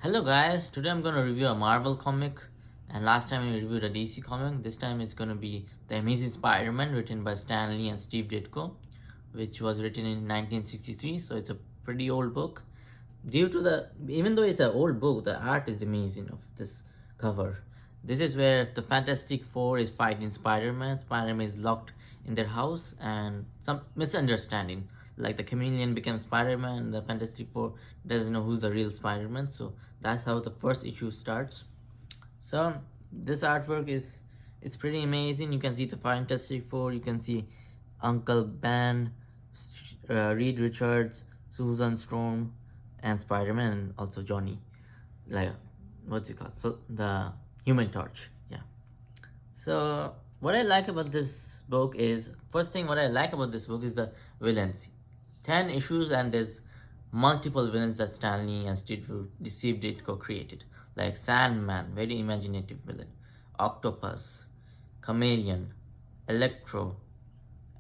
Hello guys, today I'm going to review a Marvel comic, and last time I reviewed a DC comic. This time it's going to be The Amazing Spider-Man, written by Stan Lee and Steve Ditko, which was written in 1963, so it's a pretty old book. Even though it's an old book, the art is amazing of this cover. This is where the Fantastic Four is fighting Spider-Man. Spider-Man is locked in their house, and some misunderstanding. Like the chameleon becomes Spider-Man, the Fantastic Four doesn't know who's the real Spider-Man. So that's how the first issue starts. So this artwork is pretty amazing. You can see the Fantastic Four. You can see Uncle Ben, Reed Richards, Susan Storm, and Spider-Man, and also Johnny, like what's it called? So the Human Torch. Yeah. So what I like about this book is what I like about this book is the villains. 10 issues and there's multiple villains that Stanley and Steve Ditko created, like Sandman, very imaginative villain, Octopus, Chameleon, Electro,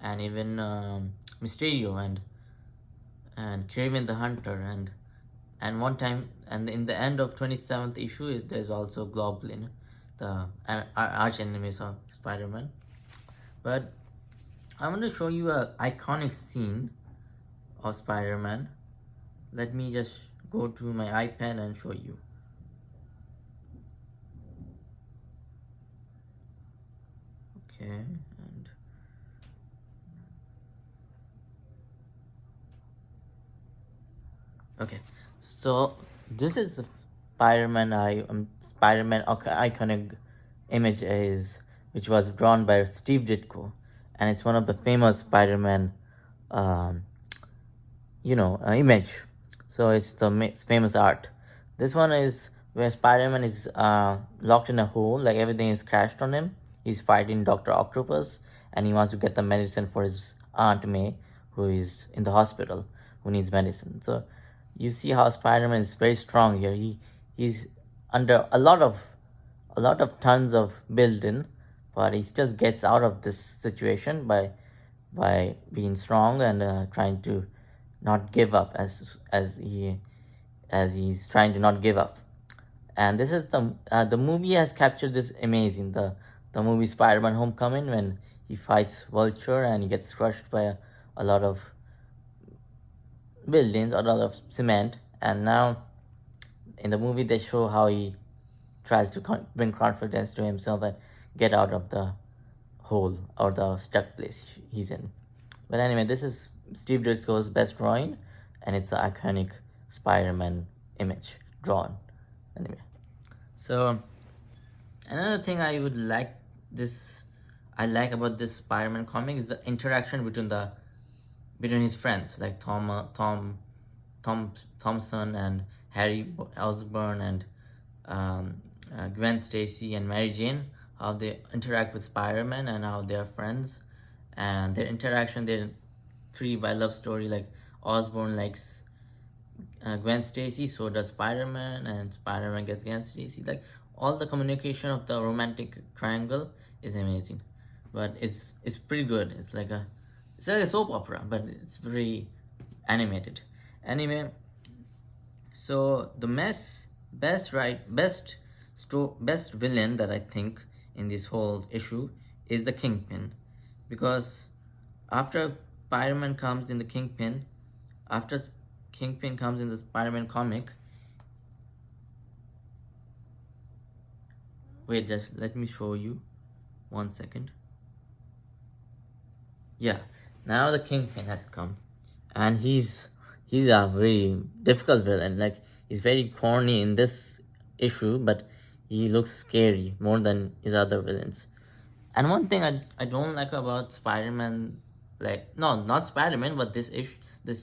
and even Mysterio and Kraven the Hunter, and one time, and in the end of 27th issue there's also Goblin, the arch enemies of Spider-Man. But I want to show you a iconic scene of Spider-Man. Let me just go to my iPad and show you. Okay, and okay, so this is the Spider-Man iconic image is which was drawn by Steve Ditko, and it's one of the famous Spider-Man um, image. So it's the famous art. This one is where Spider-Man is locked in a hole, like everything is crashed on him. He's fighting Dr. Octopus, and he wants to get the medicine for his Aunt May, who is in the hospital, who needs medicine. So you see how Spider-Man is very strong here. He's under a lot of tons of build-in, but he still gets out of this situation by being strong and trying to not give up as he's trying to not give up. And this is the movie has captured this amazing the movie Spider-Man Homecoming, when he fights Vulture and he gets crushed by a lot of buildings or a lot of cement. And now in the movie they show how he tries to bring confidence to himself and get out of the hole or the stuck place he's in. But anyway, this is Steve Ditko's best drawing, and it's an iconic Spider-Man image drawn. Anyway, so another thing I like about this Spider-Man comic is the interaction between his friends, like Thompson and Harry Osborn and Gwen Stacy and Mary Jane, how they interact with Spider-Man and how they are friends, and their interaction, their three by love story. Like Osborn likes Gwen Stacy, so does Spider-Man, and Spider-Man gets Gwen Stacy. Like all the communication of the romantic triangle is amazing, but it's pretty good. It's like a soap opera, but it's very animated. Anyway, so the best villain that I think in this whole issue is the Kingpin, because after Spider-Man comes in the Kingpin, after Kingpin comes in the Spider-Man comic. Wait, just let me show you. 1 second. Yeah, now the Kingpin has come, and he's a very difficult villain. Like he's very corny in this issue, but he looks scary more than his other villains. And one thing I don't like about Spider-Man, like no, not Spider-Man, but this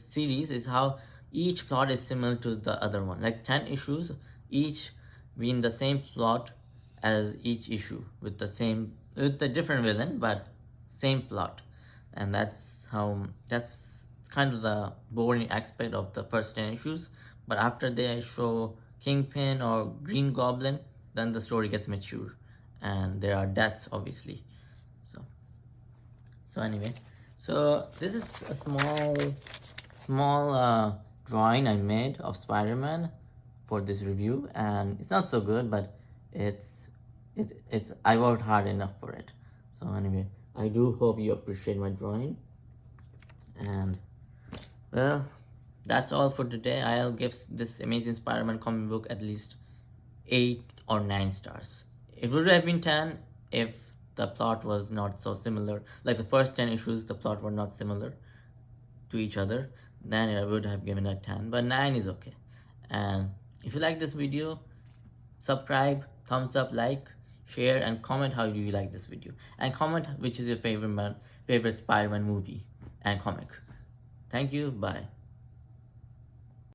series is how each plot is similar to the other one. Like 10 issues, each being the same plot as each issue with the different villain, but same plot. And that's kind of the boring aspect of the first 10 issues. But after they show Kingpin or Green Goblin, then the story gets mature, and there are deaths, obviously. So anyway, so this is a small drawing I made of Spider-Man for this review, and it's not so good, but it's I worked hard enough for it. So anyway, I do hope you appreciate my drawing, and well, that's all for today. I'll give this Amazing Spider-Man comic book at least 8 or 9 stars. It would have been 10 if the plot was not so similar. Like the first 10 issues, the plot were not similar to each other. Then I would have given it 10, but 9 is okay. And if you like this video, subscribe, thumbs up, like, share, and comment how do you like this video. And comment which is your favorite Spider-Man movie and comic. Thank you, bye.